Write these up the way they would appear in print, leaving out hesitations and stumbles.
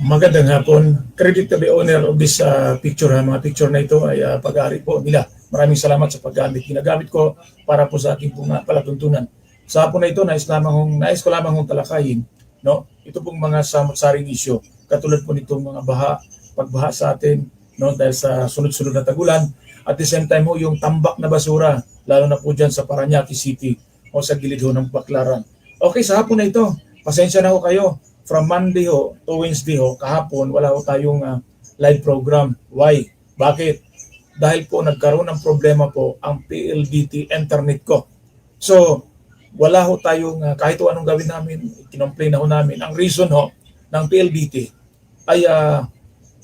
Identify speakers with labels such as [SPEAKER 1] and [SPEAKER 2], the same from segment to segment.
[SPEAKER 1] Magandang hapon. Credit to the owner of this picture. Mga picture na ito ay pag-aari po nila. Maraming salamat sa paggamit. Ginagamit ko para po sa aking pong palatuntunan. Sa hapon na ito, nais ko lamang hong talakayin. No? Ito pong mga samot-saring isyo. Katulad po nitong mga pagbaha sa atin, no? Dahil sa sunod-sunod na tagulan. At the same time ho, yung tambak na basura, lalo na po dyan sa Parañaque City o sa gilid ho ng Baclaran. Okay, sa hapon na ito, pasensya na ho kayo. From Monday ho to Wednesday ho, kahapon, wala ho tayong live program. Why? Bakit? Dahil po nagkaroon ng problema po ang PLDT internet ko. So, wala ho tayong, kahit ho anong gawin namin, kinomplain na ho namin. Ang reason ho ng PLDT ay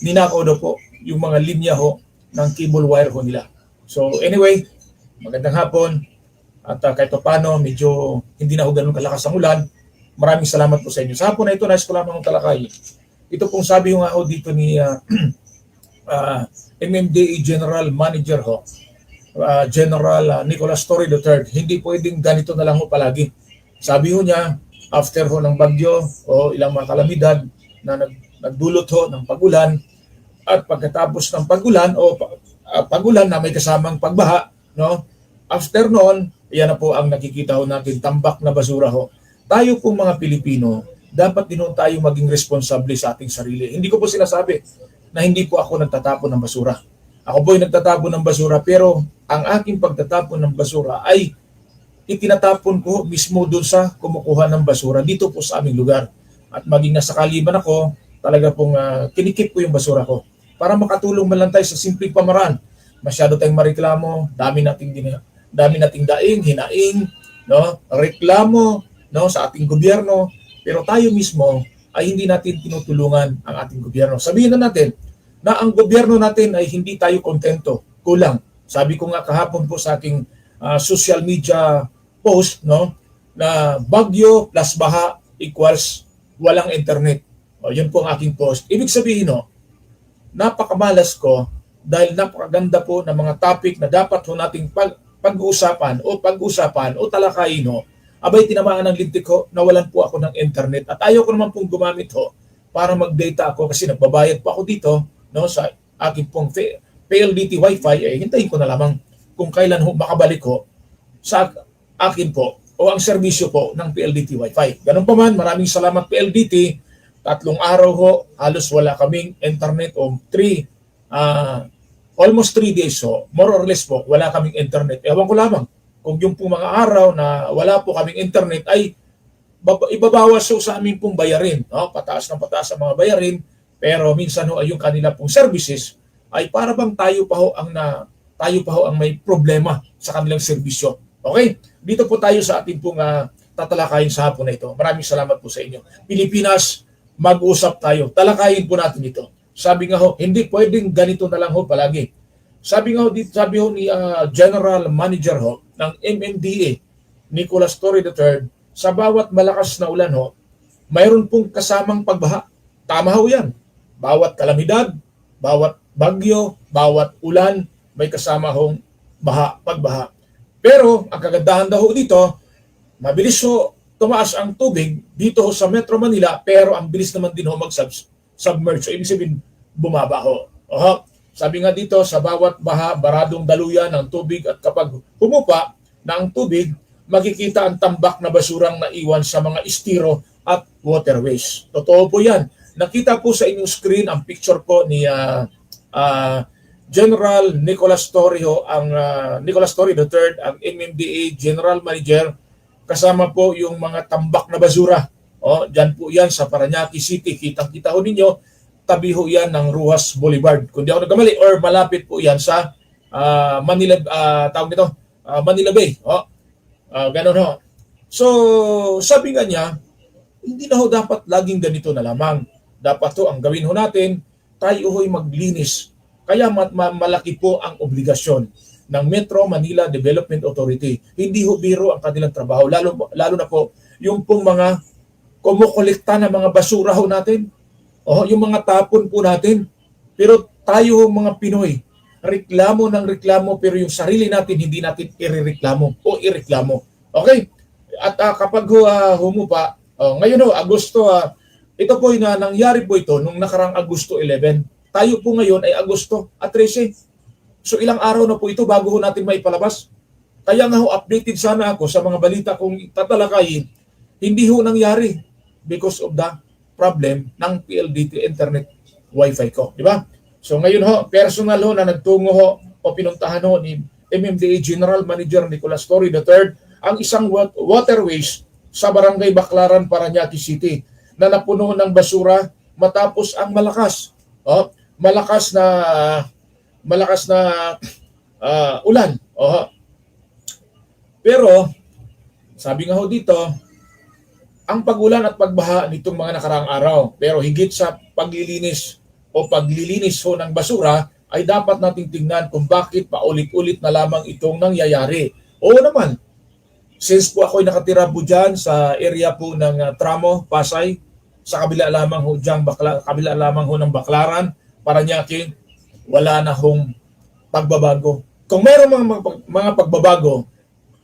[SPEAKER 1] ninakaw daw po yung mga linya ho ng cable wire ho nila. So, anyway, magandang hapon. At kahit pa paano, medyo hindi na ho ganun kalakas ang ulan. Maraming salamat po sa inyo. Sa hapon na ito, nais ko lamang talakay. Ito pong sabi ho nga ho dito ni MMDA General Manager ho, General Nicolas Torre III, hindi pwedeng ganito na lang ho palagi. Sabi ho niya, after ho ng bagyo o ilang mga kalamidad na nagdulot ho ng pagulan, at pagkatapos ng pagulan o pagulan na may kasamang pagbaha, no? After noon, yan na po ang nakikita ho natin, tambak na basura ho. Tayo pong mga Pilipino, dapat din tayo maging responsable sa ating sarili. Hindi ko po sinasabi na hindi po ako nagtatapon ng basura. Ako po ay nagtatapon ng basura, pero ang aking pagtatapon ng basura ay itinatapon ko mismo doon sa kumukuha ng basura dito po sa aming lugar. At maging nasa kaliban ako, talaga pong kinikip ko yung basura ko para makatulong man lang tayo sa simpleng pamaraan. Masyado tayong mareklamo, dami nating daing, hinaing, no? Reklamo, no, sa ating gobyerno, pero tayo mismo ay hindi natin tinutulungan ang ating gobyerno. Sabihin na natin na ang gobyerno natin ay hindi tayo kontento, kulang. Sabi ko nga kahapon po sa aking social media post, no, na bagyo plus baha equals walang internet. O, yun po ang aking post. Ibig sabihin, no, napakamalas ko dahil napakaganda po ng mga topic na dapat ho nating pag-uusapan o talakayin, no. Abay, tinamaan ng lintik ko, nawalan po ako ng internet. At ayaw ko naman pong gumamit ho para mag-data ako kasi nagbabayad po ako dito, no, sa aking pong PLDT Wi-Fi. Hintayin ko na lamang kung kailan ho makabalik ho sa akin po o ang serbisyo po ng PLDT Wi-Fi. Ganun pa man, maraming salamat PLDT. 3 araw ho, halos wala kaming internet o almost 3 days ho, more or less po, wala kaming internet. Ewan ko lamang kung yung pong mga araw na wala po kaming internet ay ibabawas so sa amin pong bayarin. No? Pataas ng pataas ang mga bayarin, pero minsan ho ay yung kanila pong services ay para bang tayo pa ho ang may problema sa kanilang serbisyo. Okay? Dito po tayo sa ating pong tatalakayin sa hapon na ito. Maraming salamat po sa inyo. Pilipinas, mag-usap tayo. Talakayin po natin ito. Sabi nga ho, hindi pwedeng ganito na lang ho palagi. Sabi ho ni General Manager ho ng MMDA, Nicolas Torre III, sa bawat malakas na ulan ho, mayroon pong kasamang pagbaha. Tama ho yan. Bawat kalamidad, bawat bagyo, bawat ulan, may kasama hong pagbaha. Pero ang kagandahan daw ho dito, mabilis ho tumaas ang tubig dito ho sa Metro Manila, pero ang bilis naman din ho mag-submerge. So, ibig sabihin, bumaba ho. Sabi nga dito, sa bawat baha, baradong daluyan ng tubig at kapag humupa na ang tubig, makikita ang tambak na basurang naiwan sa mga estero at waterways. Totoo po yan. Nakita po sa inyong screen ang picture po ni General Nicolas Torre Nicolas Torre III, ang MMDA General Manager, kasama po yung mga tambak na basura. Diyan po yan sa Parañaque City. Kitang-kita ho ninyo, tabi ho yan ng Ruas Boulevard. Kung di ako nagkamali, or malapit po yan sa Manila, Manila Bay. Ganon ho. So, sabi nga niya, hindi na ho dapat laging ganito na lamang. Dapat ho, ang gawin ho natin, tayo ho'y maglinis. Kaya malaki po ang obligasyon ng Metro Manila Development Authority. Hindi ho biro ang kanilang trabaho. Lalo na po, yung pong mga kumukolekta ng mga basura ho natin. Yung mga tapon po natin. Pero tayo mga Pinoy, reklamo ng reklamo, pero yung sarili natin, hindi natin ireklamo. Okay? At kapag humupa, ngayon Agosto Ito po na nangyari po ito nung nakarang Agosto 11. Tayo po ngayon ay Agosto at 13. So ilang araw na po ito bago ho natin maipalabas. Kaya nga ho, updated sana ako sa mga balita kung tatalakayin. Hindi ho nangyari because of the problem ng PLDT internet wifi ko. Di ba? So ngayon ho, personal ho na nagtungo ho o pinuntahan ho ni MMDA General Manager Nicolas Torre III ang isang waterways sa Barangay Baclaran, Parañaque City na napuno ng basura matapos ang malakas na ulan. Pero sabi nga ho dito, ang pag-ulan at pagbaha nitong mga nakaraang araw, pero higit sa paglilinis ho ng basura ay dapat nating tingnan kung bakit paulit-ulit na lamang itong nangyayari. Oo naman, since po ako'y nakatira po dyan sa area po ng Tramo, Pasay, sa kabila lamang ho ng Baclaran, Parañaque, wala na hong pagbabago. Kung mayroong mga pagbabago,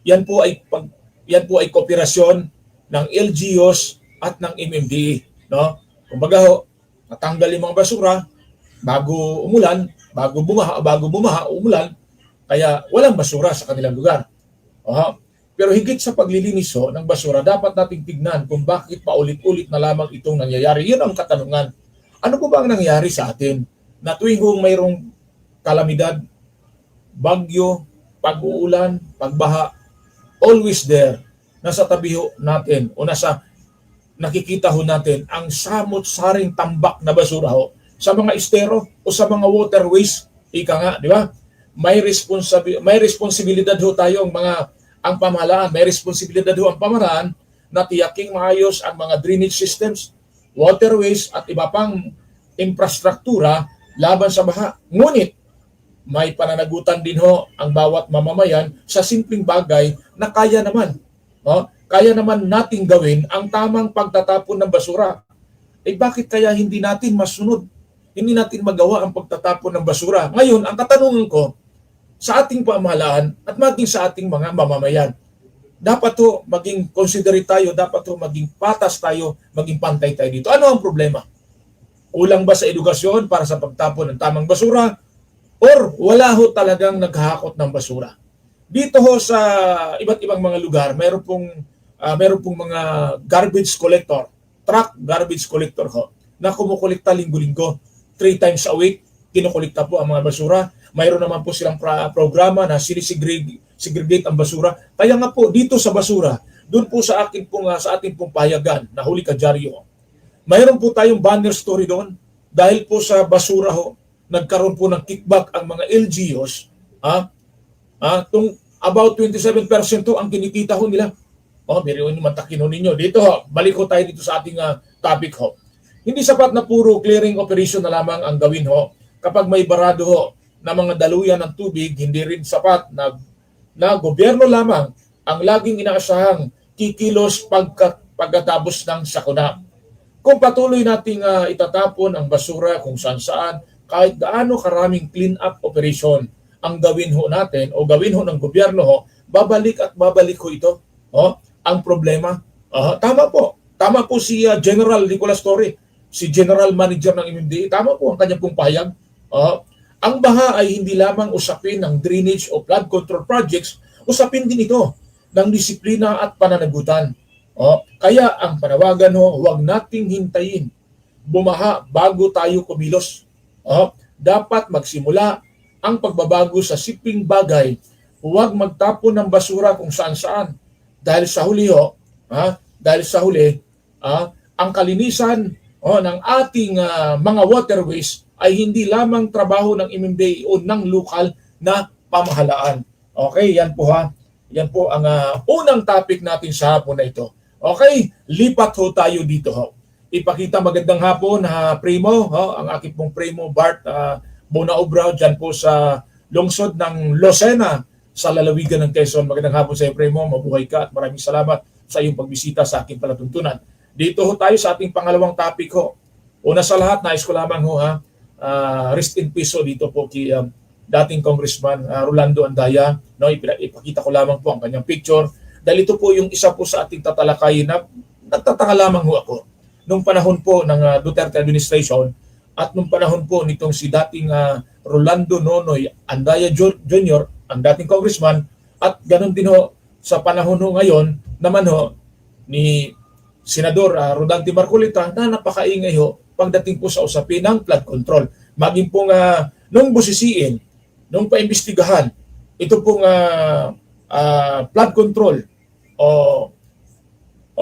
[SPEAKER 1] yan po ay kooperasyon ng LGUs at ng MMDA, no? Kumbaga ho, natanggal yung mga basura bago bumaha, umulan, kaya walang basura sa kanilang lugar. Pero higit sa paglilinis ho ng basura, dapat nating tignan kung bakit paulit-ulit na lamang itong nangyayari. Yun ang katanungan. Ano po ba ang nangyayari sa atin na tuwing mayroong kalamidad, bagyo, pag-uulan, pagbaha, always there, nasa tabi ho natin o nakikita ho natin ang samot-saring tambak na basura ho sa mga estero o sa mga waterways, ika nga, di ba? May responsibilidad ho tayo ang pamahalaan, may responsibilidad ho ang pamahalaan na tiyaking maayos ang mga drainage systems, waterways at iba pang infrastruktura laban sa baha. Ngunit may pananagutan din ho ang bawat mamamayan sa simpleng bagay na kaya naman. Kaya naman nating gawin ang tamang pagtatapon ng basura. Bakit kaya hindi natin masunod? Hindi natin magawa ang pagtatapon ng basura. Ngayon, ang katanungan ko, sa ating pamahalaan at maging sa ating mga mamamayan, dapat ho maging considerate tayo, dapat ho maging patas tayo, maging pantay tayo dito. Ano ang problema? Kulang ba sa edukasyon para sa pagtapon ng tamang basura? Or wala ho talagang naghahakot ng basura? Dito ho sa iba't ibang mga lugar, meron pong mga garbage collector, truck garbage collector ho, na kumukolekta linggo-linggo, 3 times a week, kinukolekta po ang mga basura. Mayroon naman po silang programa na segregate ang basura. Kaya nga po, dito sa basura, doon po sa ating pong pahayagan, na huli ka dyaryo, mayroon po tayong banner story doon, dahil po sa basura ho, nagkaroon po ng kickback ang mga LGUs, about 27% ang kinikita ho nila. Meron yung mantakin ho ninyo. Dito ho, balik ho tayo dito sa ating topic ho. Hindi sapat na puro clearing operation na lamang ang gawin ho. Kapag may barado ho na mga daluyan ng tubig, hindi rin sapat na gobyerno lamang ang laging inaasahang kikilos pagkatapos ng sakuna. Kung patuloy nating itatapon ang basura kung saan-saan, kahit gaano karaming clean-up operation ang gawin ho natin o gawin ho ng gobyerno ho, babalik ho ito. Ang problema, tama po si General Nicolas Torre, si General Manager ng MMDA, tama po ang kanyang pong pahayag. Ang baha ay hindi lamang usapin ng drainage o flood control projects, usapin din ito ng disiplina at pananagutan. Kaya ang panawagan ho, huwag nating hintayin bumaha bago tayo kumilos. Dapat magsimula ang pagbabago sa simpleng bagay. Huwag magtapon ng basura kung saan-saan. Dahil sa huli ang kalinisan ng ating mga waterways ay hindi lamang trabaho ng MMDA o ng lokal na pamahalaan. Okay, yan po ha. Yan po ang unang topic natin sa hapon na ito. Okay, lipat ho tayo dito ho. Ipakita magandang hapon Primo, ang aking pong Primo Bart Bonaobra dyan po sa lungsod ng Lucena sa lalawigan ng Quezon. Magandang hapon sa iyo, Primo. Mabuhay ka at maraming salamat sa iyong pagbisita sa aking palatuntunan. Dito ho tayo sa ating pangalawang topic ho. Una sa lahat, nais ko lamang ho rest in peace ho dito po kay dating Congressman Rolando Andaya. No, ipakita ko lamang po ang kanyang picture. Dahil ito po yung isa po sa ating tatalakayin na nagtataka lamang ho ako. nung panahon po ng Duterte administration at nung panahon po nitong si dating Rolando Nonoy Andaya Jr., ang dating congressman, at ganun din ho sa panahon ho ngayon naman ho ni Senador Rodante Marcolita na napakaingay ho pagdating po sa usapin ng flood control. Maging po nung busisiin, nung paimbestigahan, ito pong flood control o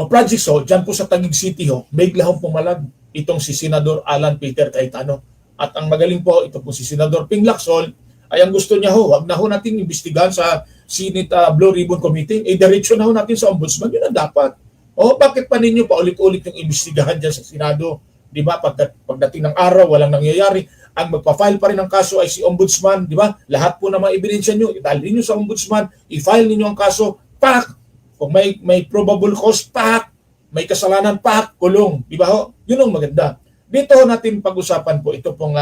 [SPEAKER 1] projects ho, dyan po sa Taguig City ho, bigla hong pumalag itong si Senador Alan Peter Cayetano. At ang magaling po, ito po si Senador Ping Lacson, ay ang gusto niya ho, wag na ho natin imbestigahan sa Senate Blue Ribbon Committee, diretso na ho natin sa Ombudsman, yun ang dapat. O bakit pa ninyo pa ulit-ulit yung imbestigahan dyan sa Senado? Di ba? Pagdating ng araw, walang nangyayari. Ang magpa-file pa rin ng kaso ay si Ombudsman, di ba? Lahat po ng mga ebidensya nyo, idalhin nyo sa Ombudsman, i-file ninyo ang kaso, pak! Kung may probable cause, pak! May kasalanan, pak! Kulong. Di ba ho? Yun ang maganda. Dito natin pag-usapan po, ito pong,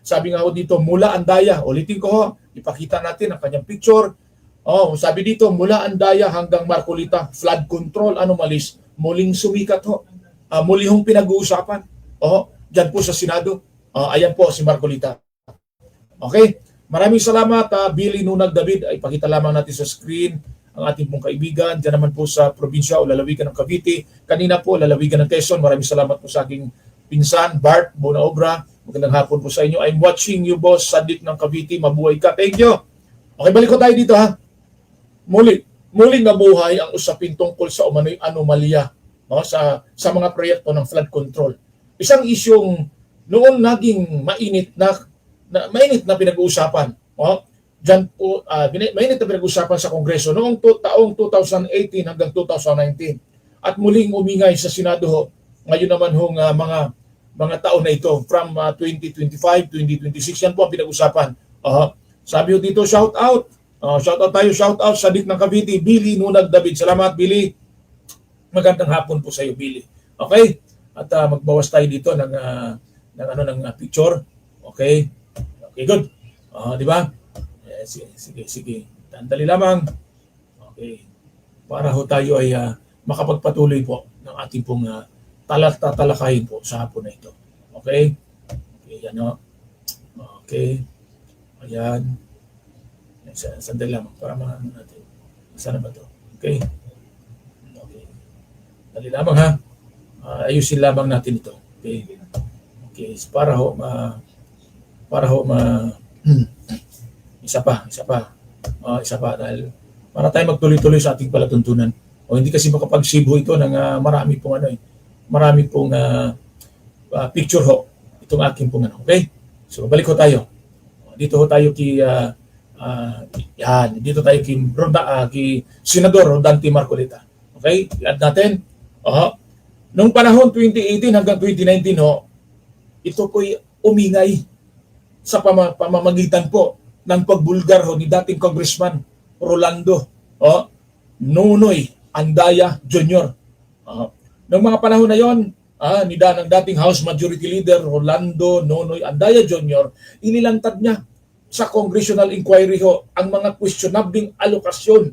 [SPEAKER 1] sabi nga ho dito, mula Andaya. Ulitin ko ho, ipakita natin ang kanyang picture. Sabi dito, mula Andaya hanggang Marcolita, flood control, anomalies, muling sumikat ho. Muli hong pinag-uusapan. Diyan po sa Senado. Ayan po si Marcolita. Okay? Maraming salamat, Billy Nunag David. Ay pakita lamang natin sa screen ang ating pong kaibigan. Diyan naman po sa probinsya o lalawigan ng Cavite. Kanina po, lalawigan ng Quezon. Maraming salamat po sa aking pinsan, Bart Bonaobra. Magandang hapon po sa inyo. I'm watching you, boss. Sadik ng Cavite. Mabuhay ka. Thank you. Okay, balik ko tayo dito ha. Muling nabuhay ang usapin tungkol sa umano'y anomalya sa mga proyekto ng flood control. Isang isyong noon naging mainit na pinag-uusapan. Diyan po, mainit na pinag-uusapan sa Kongreso noong taong 2018 hanggang 2019. At muling umingay sa Senado ho. Ngayon naman hong mga taon na ito from 2025, 2026, yan po ang pinag-usapan. Sabi ho dito, shout out sa Dik ng Cavite, Billy Nunag David. Salamat, Billy. Magandang hapon po sa iyo, Billy. Okay? At magbawas tayo dito ng picture. Okay? Okay, good. Di ba? Sige. Tandali lamang. Okay. Para ho tayo ay makapagpatuloy po ng ating pong tatalakayin po sa hapon na ito. Okay? Okay, yan o. Okay. Ayan. Sandali lamang para makano natin. Sana ba ito? Okay. Okay. Dali lamang ha. Ayusin lamang natin ito. Okay. Okay. Para ho isa pa dahil para tayo magtuloy-tuloy sa ating palatuntunan. O hindi kasi makapagsibo ito ng marami pong picture ho. Itong aking pong okay? So balik ho tayo. Dito ho tayo dito tayo kay Senador Rodante Marcolita. Okay? I-add natin. Noong panahon 2018 hanggang 2019 ho, ito po'y umingay sa pamamagitan po ng pagbulgar ho ni dating Congressman Rolando Nonoy Andaya Jr. Noong mga panahon na yon, ng dating House Majority Leader Rolando Nonoy Andaya Jr., inilantad niya sa congressional inquiry ho ang mga questionabling alokasyon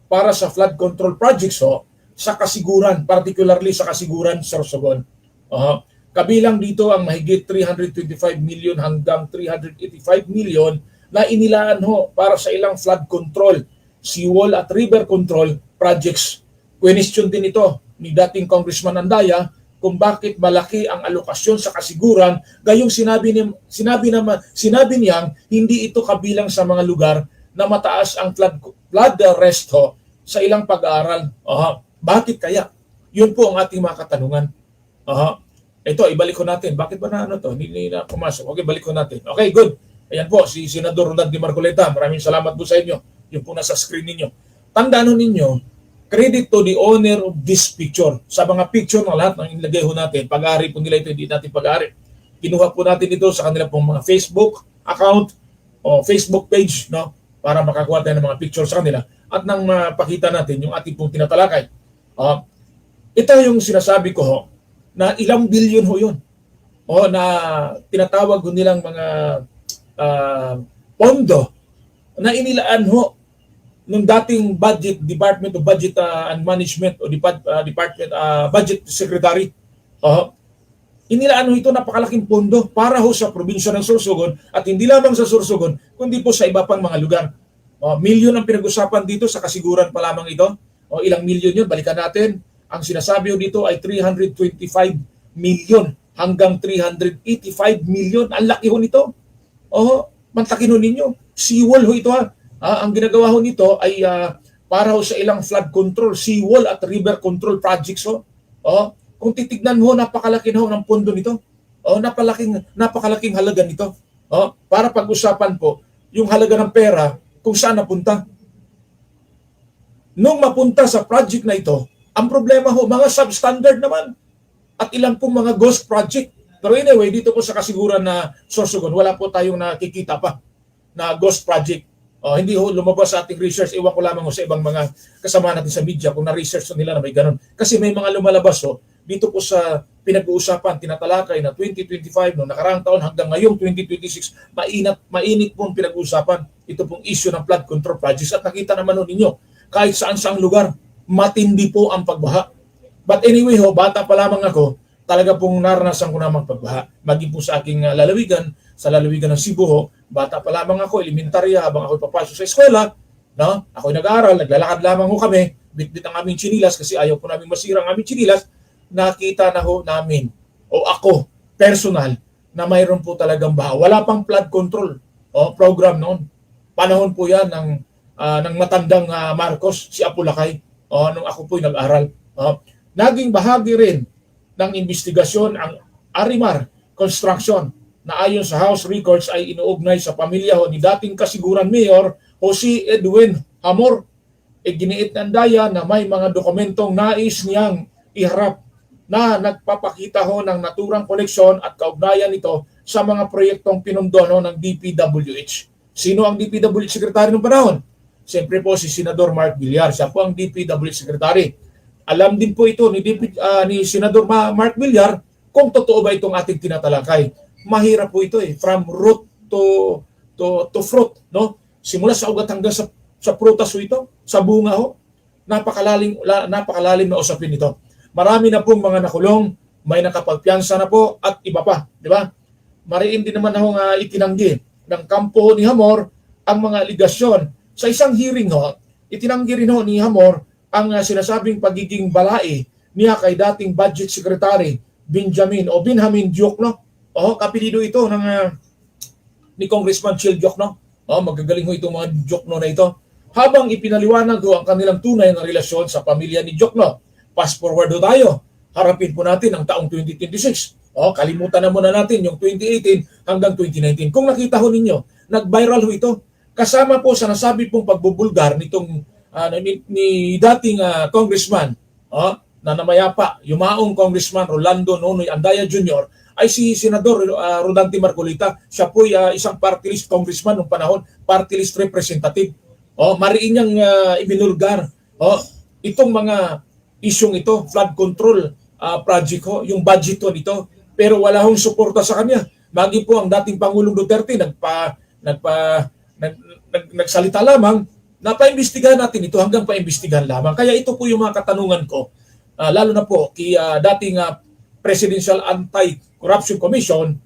[SPEAKER 1] para sa flood control projects ho sa kasiguran, particularly sa kasiguran Sorsogon. Kabilang dito ang mahigit 325 million hanggang 385 million na inilaan ho para sa ilang flood control, seawall at river control projects. Question din ito ni dating Congressman Andaya kung bakit malaki ang alokasyon sa kasiguran, gayong sinabi niyang hindi ito kabilang sa mga lugar na mataas ang flood risk ho sa ilang pag-aaral. Bakit kaya? Yun po ang ating mga katanungan. Ito, ibalik ko natin. Bakit ba hindi na pumasok? Okay, balik ko natin. Okay, good. Ayan po, si Senador Rodante Marcolita. Maraming salamat po sa inyo. Yun po nasa screen ninyo. Tandaan ninyo, credit to the owner of this picture. Sa mga picture na lahat ng inilagay ho natin, pag-aari po nila ito, hindi natin pag-aari. Kinuha po natin ito sa kanila pong mga Facebook account o Facebook page, para makakuha tayo ng mga picture sa kanila at nang mapakita natin yung ating pong tinatalakay. Ito yung sinasabi ko ho, na ilang bilyon ho yun. Na tinatawag ho nilang mga pondo na inilaan ho nung dating Department of Budget and Management o Department Budget Secretary inilaan ho ito napakalaking pondo para ho sa probinsya ng Sorsogon at hindi lamang sa Sorsogon, kundi po sa iba pang mga lugar. Milyon ang pinag-usapan dito sa kasiguran pa lamang ito. Ilang milyon yun? Balikan natin. Ang sinasabi ho dito ay 325 million hanggang 385 million. Ang laki ho nito. Mantakin ho ninyo. Seawall ho ito ha. Ang ginagawa ho nito ay para ho sa ilang flood control, seawall at river control projects ho. Kung titignan mo, napakalaki ho ng pondo nito. Napakalaking halaga nito. Para pag-usapan po, yung halaga ng pera, kung saan napunta. Nung mapunta sa project na ito, ang problema ho, mga substandard naman. At ilang pong mga ghost project. Pero anyway, dito po sa kasiguran na Sorsogon, wala po tayong nakikita pa na ghost project. Hindi ho lumabas sa ating research. Iwan ko lamang ho sa ibang mga kasama natin sa media kung na-research nila na may ganun. Kasi may mga lumalabas ho, dito po sa pinag-uusapan, tinatalakay na 2025, noong nakaraang taon hanggang ngayong 2026, mainit pong pinag-uusapan ito pong issue ng flood control projects. At nakita naman ho ninyo, kahit saan-saang lugar, matindi po ang pagbaha. But anyway ho, bata pa lamang ako, talaga pong naranasan ko namang pagbaha. Maging po sa aking lalawigan, sa lalawigan ng Cebu ho, bata pa lamang ako, elementarya, habang ako papasok sa eskwela, no? Ako'y nag-aaral, naglalakad lamang ho kami, bitbit ang aming chinilas kasi ayaw po namin masira ang aming chinilas. Nakita na ho namin, o ako, personal, na mayroon po talagang baha. Wala pang flood control program noon. Panahon po yan ng matandang Marcos, si Apulacay, nung ako po'y nag-aral. Naging bahagi rin ng investigasyon ang Arimar Construction na ayon sa House Records ay inuugnay sa pamilya ho ni dating kasiguran Mayor Jose Edwin Hamor. Giniit ng daya na may mga dokumentong nais niyang iharap na nagpapakita ho ng naturang koneksyon at kaugnayan nito sa mga proyektong pinundono ng DPWH. Sino ang DPWH Secretary ng panahon? Siyempre po si Senador Mark Villar. Siya po ang DPWH Secretary. Alam din po ito ni Senador Mark Villar kung totoo ba itong ating tinatalakay. Mahirap po ito from root to fruit, no? Simula sa ugat hanggang sa prutas ho ito, sa bunga ho. Napakalalim na usapin ito. Marami na pong mga nakulong, may nakapagpiyansa na po at iba pa, di ba? Mariin din naman akong itinanggi ng kampo ni Hamor ang mga aligasyon. Sa isang hearing ho, itinanggi rin ho ni Hamor ang sinasabing pagiging balai niya kay dating Budget Secretary Benjamin Diokno. Kapilido ito ni Congressman Chil Diokno. Magagaling ho itong mga Diokno na ito. Habang ipinaliwanag ho ang kanilang tunay na relasyon sa pamilya ni Diokno. Fast forward ho tayo. Harapin po natin ang taong 2026. Kalimutan na muna natin yung 2018 hanggang 2019. Kung nakita ho ninyo, nag-viral ho ito. Kasama po sa nasabi pong pagbubulgar nitong ni dating congressman na namayapa, yumaong Congressman Rolando Nonoy Andaya Jr. ay si Senador Rodante Marcolita. Siya po isang party list congressman noong panahon, party list representative. Mariin niyang ibinulgar itong mga isyong ito, flood control project ho, yung budget ho nito, pero wala hong suporta sa kanya. Magi po ang dating Pangulong Duterte nagsalita lamang na paimbestigahan natin ito hanggang paimbestigahan lamang. Kaya ito po yung mga katanungan ko, lalo na po kay dating Presidential Anti-Corruption Commission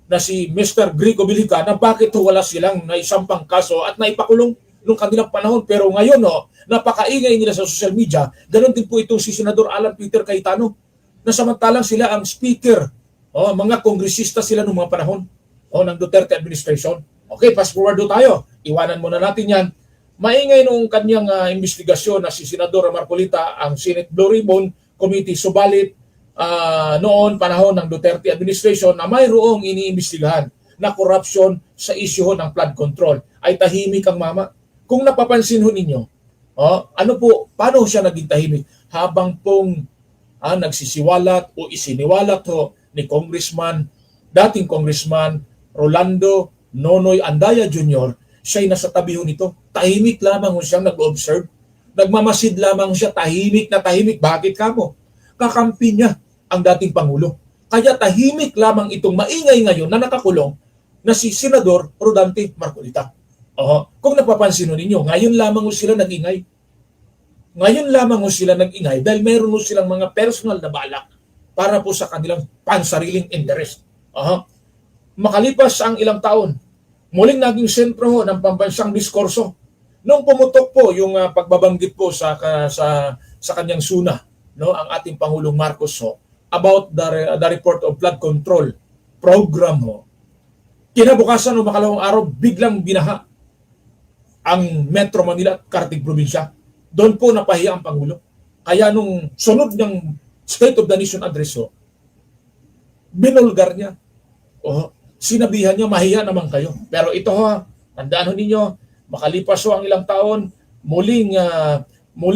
[SPEAKER 1] na si Mr. Grico Bilica na bakit wala silang naisampang kaso at naipakulong nung kanilang panahon. Pero ngayon napakaingay nila sa social media. Ganon din po itong si Senador Alan Peter Cayetano na samantalang sila ang speaker, mga kongresista sila noong mga panahon ng Duterte administration. Okay, fast forward tayo. Iwanan muna natin yan. Maingay noong kanyang investigasyon na si Senador Marcolita ang Senate Blue Ribbon Committee. Subalit noon panahon ng Duterte administration na mayroong iniimbestigahan na corruption sa issue ng flood control ay tahimik ang mama. Kung napapansin ho ninyo, paano siya naging tahimik? Habang pong nagsisiwalat o isiniwalat ho ni dating Congressman Rolando Nonoy Andaya Jr., siya'y nasa tabi ho nito. Tahimik lamang ho siyang nag-observe. Nagmamasid lamang siya, tahimik na tahimik. Bakit kamo? Kakampi niya ang dating Pangulo. Kaya tahimik lamang itong maingay ngayon na nakakulong na si Senador Rodante Marcolita. Kung napapansin ninyo, ngayon lamang ho sila nag-ingay. Ngayon lamang ho sila nag-ingay dahil meron ho silang mga personal na balak para po sa kanilang pansariling interest. Makalipas ang ilang taon, muling naging sentro ho ng pambansang diskurso nung pumutok po yung pagbabanggit po sa kanyang suna, no, ang ating Pangulong Marcos ho, about the report of flood control program ho. Kinabukasan o makalawang araw, biglang binaha ang Metro Manila at Caratig Probinsya. Doon po napahiya ang Pangulo. Kaya nung sunod ng State of the Nation address ho, binulgar niya. Sinabihan niya, mahiya naman kayo. Pero ito ho, tandaan ho ninyo, makalipas ho ang ilang taon, muling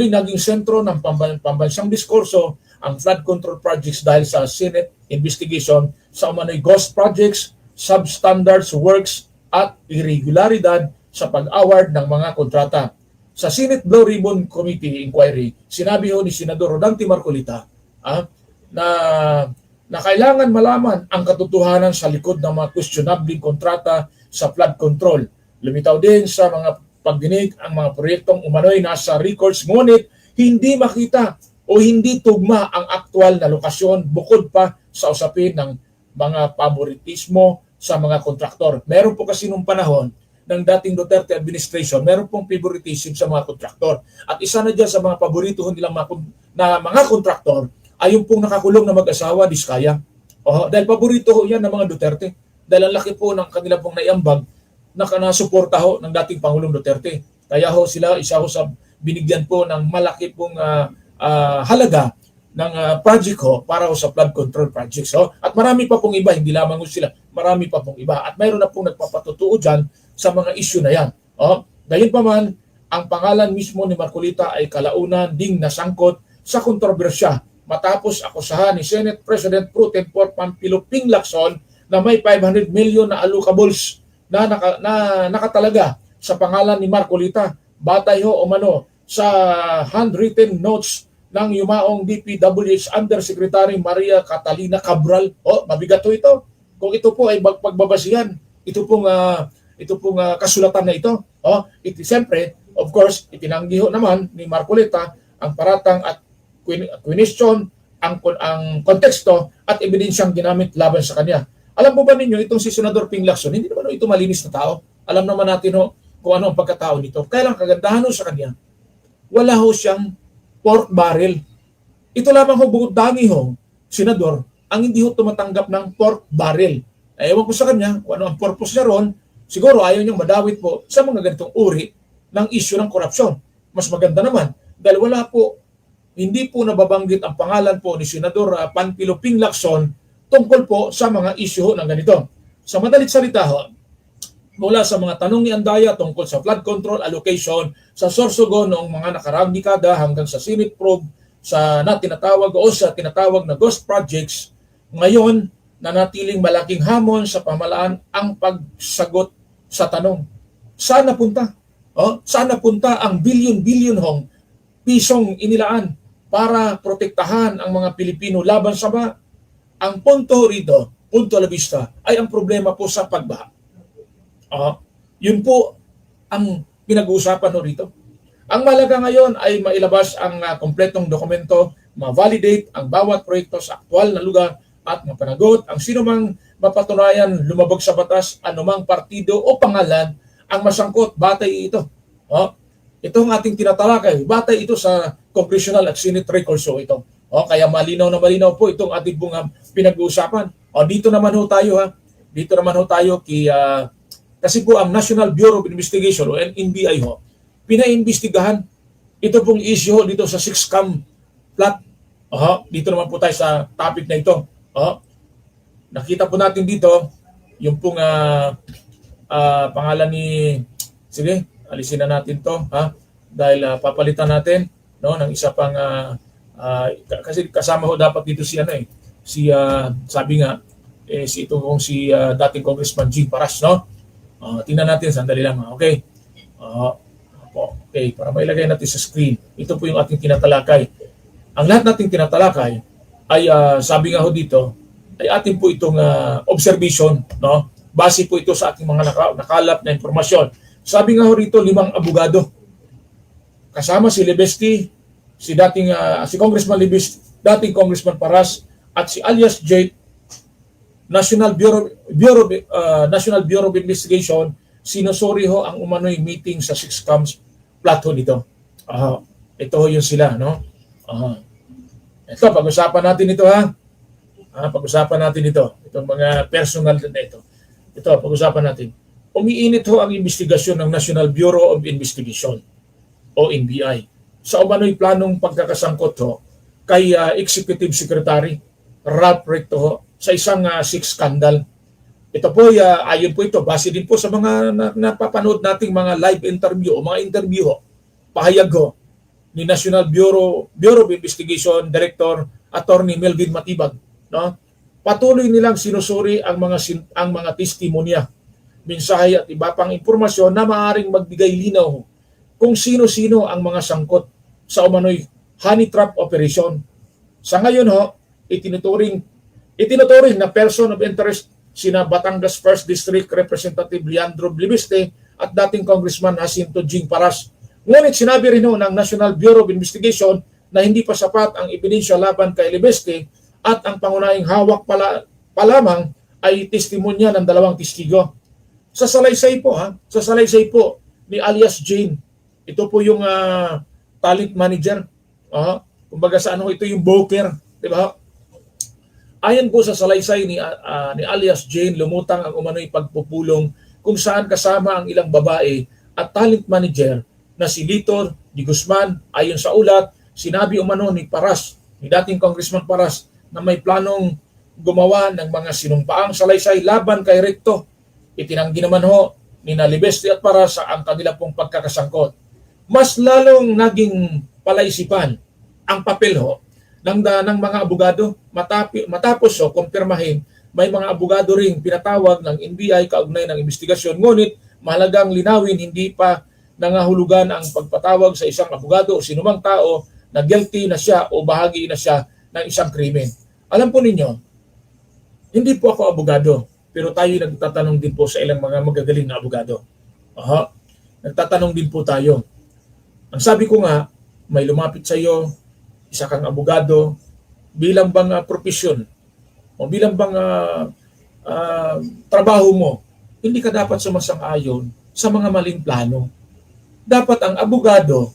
[SPEAKER 1] naging sentro ng pambansang diskurso ang flood control projects dahil sa Senate investigation sa umano'y ghost projects, substandards works at irregularidad sa pag-award ng mga kontrata. Sa Senate Blue Ribbon Committee Inquiry, sinabi ho ni Senador Rodante Marcolita na kailangan malaman ang katotohanan sa likod ng mga questionabling kontrata sa flood control. Lumitaw din sa mga pagdinig ang mga proyektong umano'y nasa records, ngunit hindi makita o hindi tugma ang aktual na lokasyon bukod pa sa usapin ng mga favoritismo sa mga kontraktor. Meron po kasi nung panahon ng dating Duterte administration, meron pong favoritism sa mga kontraktor. At isa na dyan sa mga paborito nilang mga kontraktor ay yung pong nakakulong na mag-asawa, Diskaya. Dahil paborito ho yan ng mga Duterte. Dahil ang laki po ng kanila pong naiambag na nasuporta ho ng dating Pangulong Duterte. Kaya ho sila, isa ho sa binigyan po ng malaki pong halaga ng project ho para ho sa flood control projects. At marami pa pong iba, hindi lamang ho sila, marami pa pong iba. At mayroon na pong nagpapatutuo dyan sa mga issue na yan. Gayunpaman, ang pangalan mismo ni Marcolita ay kalaunan ding nasangkot sa kontrobersya matapos akusahan ni Senate President Pro Tempore Panfilo Ping Lacson na may 500 million na allocables na nakatalaga sa pangalan ni Marcolita. Batay ho umano sa handwritten notes ng yumaong DPWH Undersecretary Maria Catalina Cabral. Mabigat ho ito. Kung ito po ay pagbabasihan, ito pong kasulatan na ito. Siyempre, of course, itinanggi ho naman ni Marcolita ang paratang at question, ang konteksto at ebidensyang ginamit laban sa kanya. Alam po ba ninyo, itong si Senador Ping Lacson, hindi naman ito malinis na tao. Alam naman natin kung ano ang pagkatao nito. Kaya lang kagandahan sa kanya, wala ho siyang pork barrel. Ito lamang bukod dangi Senador, ang hindi tumatanggap ng pork barrel. Ewan ko sa kanya kung ano ang purpose niya ron. Siguro ayaw niyang madawit po sa mga ganitong uri ng issue ng korupsyon. Mas maganda naman dahil hindi po nababanggit ang pangalan po ni Senador Panfilo Ping Lacson tungkol po sa mga issue ng ganito. Sa madalit salita mula sa mga tanong ni Andaya tungkol sa flood control allocation sa Sorsogon noong mga nakaraang dekada hanggang sa Senate probe sa tinatawag na ghost projects, ngayon nanatiling malaking hamon sa pamahalaan ang pagsagot sa tanong. Saan napunta? Saan napunta ang bilyon-bilyon pisong inilaan para protektahan ang mga Pilipino laban sa baha? Ang punto rito, punto la vista, ay ang problema po sa pagbaha. Yun po ang pinag-uusapan rito. Ang mahalaga ngayon ay mailabas ang kompletong dokumento, ma-validate ang bawat proyekto sa aktual na lugar at mapanagot ang sinumang mapatunayan lumabag sa batas, anumang partido o pangalan ang masangkot. Batay ito. Ito ang ating tinatalakay. Batay ito sa congressional at Senate records ito. Kaya malinaw na malinaw po itong ating pinag-uusapan. Dito naman tayo Dito naman tayo kasi po ang National Bureau of Investigation o NBI pinaimbestigahan ito pong issue dito sa 6-cam plot. Dito naman po tayo sa topic na ito. Nakita po natin dito yung pong pangalan ni, sige, alisin na natin to dahil papalitan natin ng isa pang kasi kasama dapat dito si sabi nga si dating Congressman Jing Paras, tingnan natin sandali lang. Okay. Okay, para mailagay natin sa screen. Ito po yung ating tinatalakay. Ang lahat nating tinatalakay ay sabi nga dito ay atin po itong observation, base po ito sa ating mga nakalap na impormasyon. Sabi nga rito 5 abogado. Kasama si Libesti, si Congressman Libesti, dating Congressman Paras at si alias Jade, National Bureau of Investigation, sinusuri ho ang umano'y meeting sa Six Camps plot ho nito. Ito ho yun sila, no? Ito, pag-usapan natin ito, ha? Pag-usapan natin ito. Itong mga personal na ito. Ito, pag-usapan natin. Umiinit ho ang investigasyon ng National Bureau of Investigation o NBI sa umano'y planong pagkakasangkot ho kay Executive Secretary Ralph Recto ho sa isang six scandal. Ito po, ayon po ito, base din po sa mga napapanood nating mga live interview o mga interview ho, pahayag ho ni National Bureau of Investigation Director Attorney Melvin Matibag, no? Patuloy nilang sinusuri ang mga testimonya, mensahe at iba pang impormasyon na maaaring magbigay linaw kung sino-sino ang mga sangkot sa umano'y honey trap operation. Sa ngayon ho, itinuturing na person of interest sina Batangas 1st District Representative Leandro Blibiste at dating Congressman Jacinto Jing Paras. Ngunit sinabi rin ng National Bureau of Investigation na hindi pa sapat ang ebidensya laban kay Blibiste at ang pangunahing hawak pa lamang ay testimonya ng dalawang testigo. Sa salaysay po ni alias Jane, ito po yung talent manager. Kumbaga sa ito yung broker, di ba? Ayon po sa salaysay ni alias Jane, lumutang ang umano'y pagpupulong kung saan kasama ang ilang babae at talent manager na si Lito Di Guzman. Ayon sa ulat, sinabi umano ni Paras, ni dating Congressman Paras, na may planong gumawa ng mga sinumpaang salaysay laban kay Recto. Itinanggi naman ho ni Libeste at Paras ang kanila pong pagkakasangkot. Mas lalong naging palaisipan ang papel ho ng mga abogado matapos kumpirmahin may mga abogado ring pinatawag ng NBI kaugnay ng investigasyon, ngunit mahalagang linawin hindi pa nangahulugan ang pagpatawag sa isang abogado o sinumang tao na guilty na siya o bahagi na siya ng isang krimen. Alam po ninyo, hindi po ako abogado, pero tayo nagtatanong din po sa ilang mga magagaling na abogado. Nagtatanong din po tayo. Ang sabi ko nga, may lumapit sa iyo, isa kang abogado, bilang bang profesyon o bilang bang trabaho mo, hindi ka dapat sumasang-ayon sa mga maling plano. Dapat ang abogado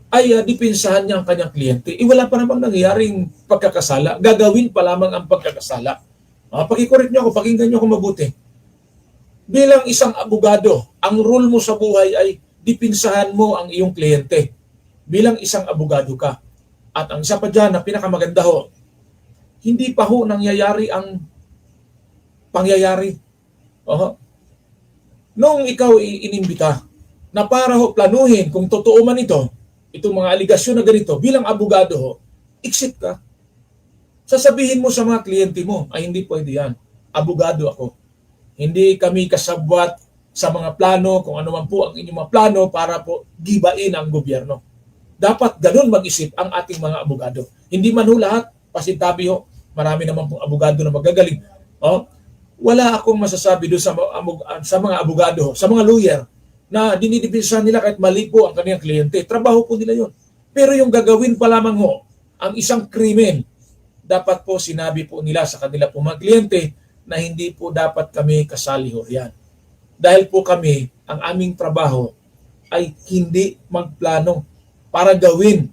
[SPEAKER 1] ay dipinsahan niya ang kanyang kliyente. Wala pa namang nangyayaring pagkakasala. Gagawin pa lamang ang pagkakasala. Pag-i-correct niyo ako, pakinggan niyo ako mabuti. Bilang isang abogado, ang role mo sa buhay ay dipinsahan mo ang iyong kliyente. Bilang isang abogado ka. At ang isa pa dyan na pinakamaganda ho, hindi pa ho nangyayari ang pangyayari. Nung ikaw inimbita na para ho planuhin kung totoo man itong mga aligasyon na ganito, bilang abogado ho, exit ka. Sasabihin mo sa mga kliyente mo, ay hindi pwede yan. Abogado ako. Hindi kami kasabwat sa mga plano, kung ano man po ang inyong mga plano para po gibain ang gobyerno. Dapat ganun mag-isip ang ating mga abogado. Hindi man ho lahat, pasintabi ho, marami naman pong abogado na magagaling. Wala akong masasabi doon sa mga abogado, sa mga lawyer, na dinidipinsahan nila kahit mali po ang kanilang kliyente. Trabaho po nila yon. Pero yung gagawin pa lamang ho, ang isang krimen, dapat po sinabi po nila sa kanila po mga kliyente na hindi po dapat kami kasali ho yan. Dahil po kami, ang aming trabaho ay hindi magplano para gawin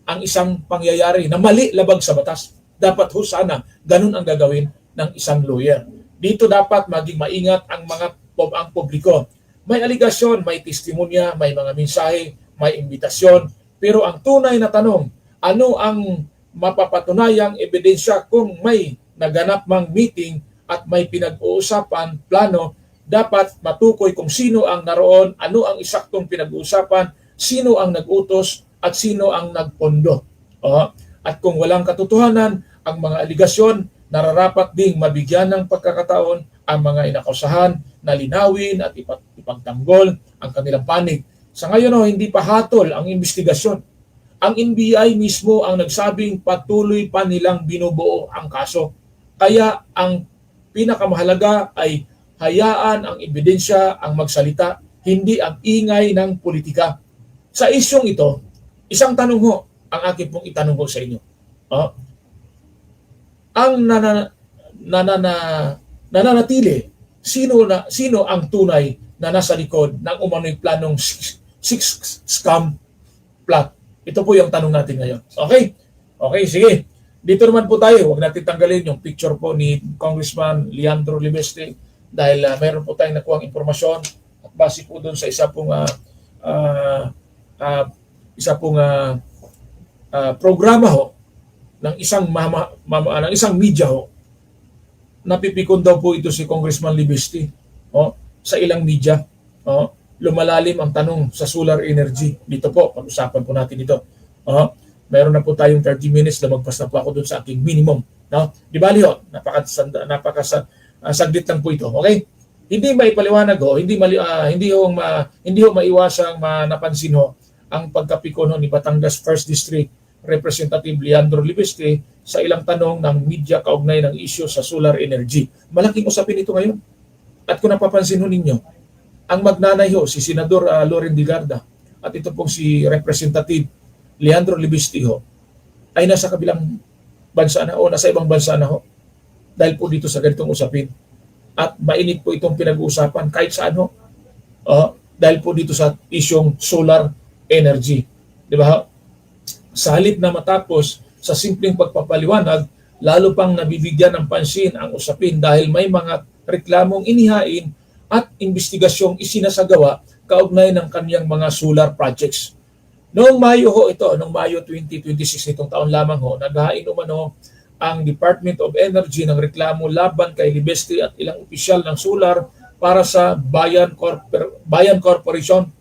[SPEAKER 1] ang isang pangyayari na mali labag sa batas. Dapat ho sana, ganun ang gagawin ng isang lawyer. Dito dapat maging maingat ang publiko. May aligasyon, may testimonya, may mga mensahe, may imbitasyon. Pero ang tunay na tanong, ano ang mapapatunayang ebidensya kung may naganap mang meeting at may pinag-uusapan, plano, dapat matukoy kung sino ang naroon, ano ang eksaktong pinag-uusapan, sino ang nag-utos at sino ang nagpondo. At kung walang katotohanan, ang mga aligasyon, nararapat ding mabigyan ng pagkakataon ang mga inakusahan na linawin at ipagtanggol ang kanilang panig. Sa ngayon, hindi pa hatol ang investigasyon. Ang NBI mismo ang nagsabing patuloy pa nilang binubuo ang kaso. Kaya ang pinakamahalaga ay hayaan ang ebidensya ang magsalita, hindi ang ingay ng politika. Sa isyong ito, isang tanong ho ang akin pong itanong ho sa inyo. ang nanana, nananatili, sino ang tunay na nasa likod ng umano'y planong six scam plot. Ito po yung tanong natin ngayon. Okay? Okay, sige. Dito naman po tayo, huwag natin tanggalin yung picture po ni Congressman Leandro Libeste dahil mayroon po tayong nakuhang impormasyon at base po doon sa isa pong programa ho ng isang media ho. Napipikon daw po ito si Congressman Libeste sa ilang media. Lumalalim ang tanong sa solar energy. Dito po, pag-usapan po natin ito. Meron na po tayong 30 minutes na magpas na po ako doon sa aking minimum. No? Di bali ho, napakasaglit lang po ito. Okay? Hindi maipaliwanag ho, hindi ho maiwasang napansin ho ang pagkapikon ho ni Batangas 1st District Representative Leandro Libeste sa ilang tanong ng media kaugnay ng issue sa solar energy. Malaking usapin ito ngayon. At kung napapansin ho ninyo, ang magnanay ho, si Senador Loren Digarda at ito pong si Representative Leandro Libeste ho, ay nasa kabilang bansa na o nasa ibang bansa na ho dahil po dito sa ganitong usapin. At mainit po itong pinag-uusapan kahit saan ho. Dahil po dito sa isyong solar energy. Di ba ho? Sa halip na matapos sa simpleng pagpapaliwanag, lalo pang nabibigyan ng pansin ang usapin dahil may mga reklamong inihain at investigasyong isinasagawa kaugnay ng kaniyang mga solar projects. Noong Mayo ho ito, noong Mayo 2026 nitong taon lamang ho, naghain umano ang Department of Energy ng reklamo laban kay Libeste at ilang opisyal ng solar para sa Bayan Corporation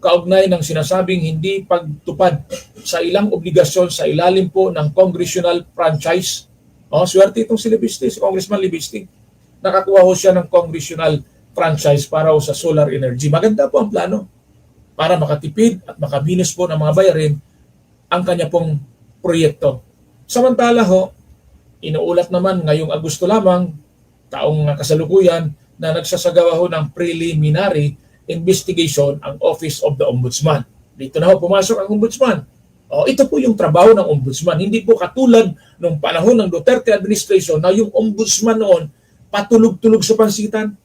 [SPEAKER 1] kaugnay ng sinasabing hindi pagtupad sa ilang obligasyon sa ilalim po ng congressional franchise. Swerte itong si Libeste, si Congressman Libeste. Nakakuha ho siya ng congressional franchise para ho sa solar energy. Maganda po ang plano para makatipid at makabinis po ng mga bayarin ang kanya pong proyekto. Samantala ho, inuulat naman ngayong Agosto lamang, taong kasalukuyan, na nagsasagawa ho ng preliminary investigation ang Office of the Ombudsman. Dito na ho pumasok ang Ombudsman. Ito po yung trabaho ng Ombudsman. Hindi po katulad nung panahon ng Duterte administration na yung Ombudsman noon patulog-tulog sa pansitan.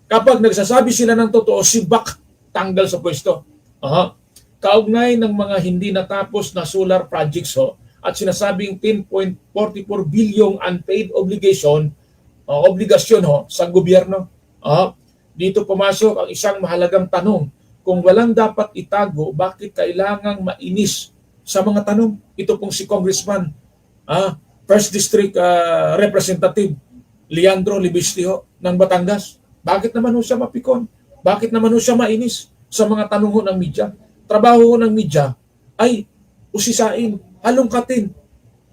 [SPEAKER 1] Kapag nagsasabi sila ng totoo, sibak, tanggal sa pwesto. Kaugnay ng mga hindi natapos na solar projects ho, at sinasabing 10.44 bilyong unpaid obligasyon ho sa gobyerno. Dito pumasok ang isang mahalagang tanong. Kung walang dapat itago, bakit kailangang mainis sa mga tanong? Ito pong si Congressman, 1st District Representative Leandro Libeste ho, ng Batangas. Bakit naman ho siya mapikon? Bakit naman ho siya mainis sa mga tanong ho ng media? Trabaho ho ng media ay usisain, halongkatin.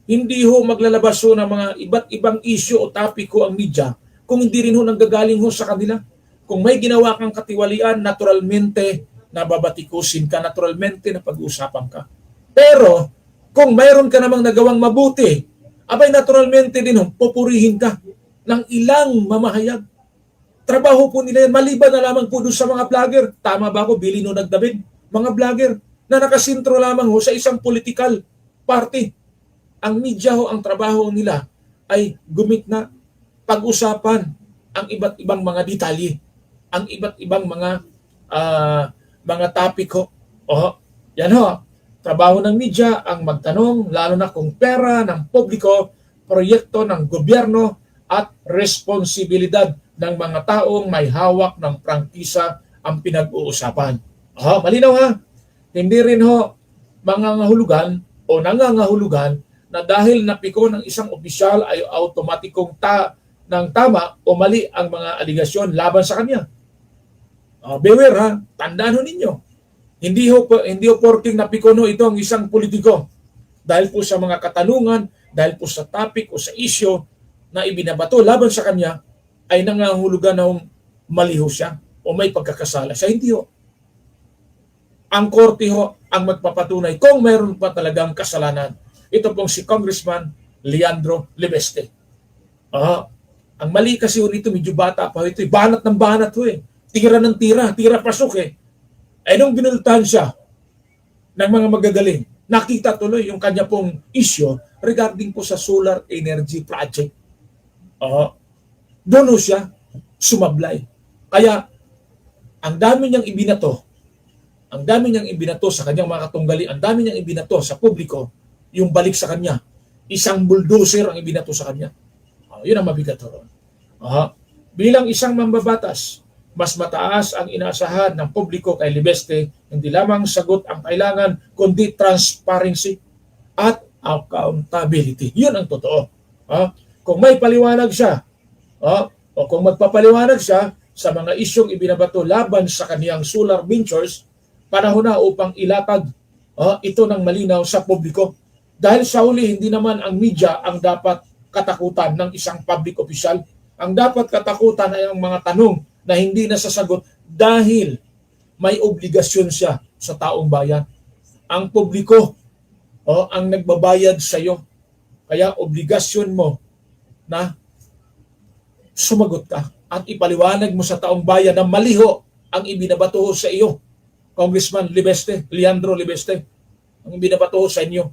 [SPEAKER 1] Hindi ho maglalabas ho ng mga iba't ibang issue o topic ho ang media kung hindi rin ho nanggagaling ho sa kanila. Kung may ginawa kang katiwalian, naturalmente nababatikusin ka, naturalmente na pag-uusapan ka. Pero kung mayroon ka namang nagawang mabuti, abay naturalmente din ho, pupurihin ka ng ilang mamahayag. Trabaho po nila yan, maliban na lamang po doon sa mga vlogger. Tama ba ako, Billy no nagdabid? Mga vlogger na nakasintro lamang ho sa isang political party. Ang media ho, ang trabaho nila ay gumit na pag-usapan ang iba't ibang mga detalye, ang iba't ibang mga topic ho. Yan ho. Trabaho ng media ang magtanong, lalo na kung pera ng publiko, proyekto ng gobyerno at responsibilidad ng mga taong may hawak ng prangkisa ang pinag-uusapan. Malinaw ha? Hindi rin ho mangangahulugan o nangangahulugan na dahil napiko ng isang opisyal ay automatikong ng tama o mali ang mga aligasyon laban sa kanya. Beware ha, tandaan ho ninyo. Hindi ho porking napiko no ito ang isang politiko. Dahil po sa mga katanungan, dahil po sa topic o sa issue na ibinabato laban sa kanya, ay nangangahulugan na mali ho siya o may pagkakasala siya. Hindi ho. Ang korte ho ang magpapatunay kung mayroon pa talagang kasalanan. Ito pong si Congressman Leandro Libeste. Ang mali kasi ho nito, medyo bata pa ho ito. Banat ng banat ho eh. Tira ng tira, tira pasok eh. Nung binultahan siya ng mga magagaling, nakita tuloy yung kanya pong issue regarding po sa solar energy project. Doon siya sumablay. Kaya ang dami niyang ibinato, sa kanyang mga katunggali, ang dami niyang ibinato sa publiko, yung balik sa kanya. Isang bulldozer ang ibinato sa kanya. Yun ang mabigat ron. Bilang isang mambabatas, mas mataas ang inaasahan ng publiko kay Libeste, hindi lamang sagot ang kailangan, kundi transparency at accountability. Yun ang totoo. Kung may paliwanag siya, o kung magpapaliwanag siya sa mga isyong ibinabato laban sa kaniyang solar ventures, panahon na upang ilatag ito ng malinaw sa publiko. Dahil sa huli, hindi naman ang media ang dapat katakutan ng isang public official. Ang dapat katakutan ay ang mga tanong na hindi nasasagot dahil may obligasyon siya sa taong bayan. Ang publiko ang nagbabayad sa iyo. Kaya obligasyon mo na sumagot ka at ipaliwanag mo sa taong bayan na maliho ang ibinabato sa iyo. Congressman Libeste, Leandro Libeste, ang ibinabato sa iyo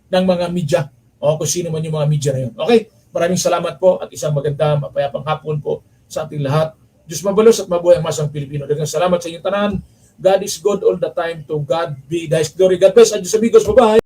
[SPEAKER 1] ng mga media. Kung sino man yung mga media na yun. Okay? Maraming salamat po at isang maganda, mapayapang hapon po sa ating lahat. Diyos mabalos at mabuhay ang masang Pilipino. Daghang salamat sa inyong tanan. God is good all the time. To God be the glory. God bless. Adios amigos. Bye-bye.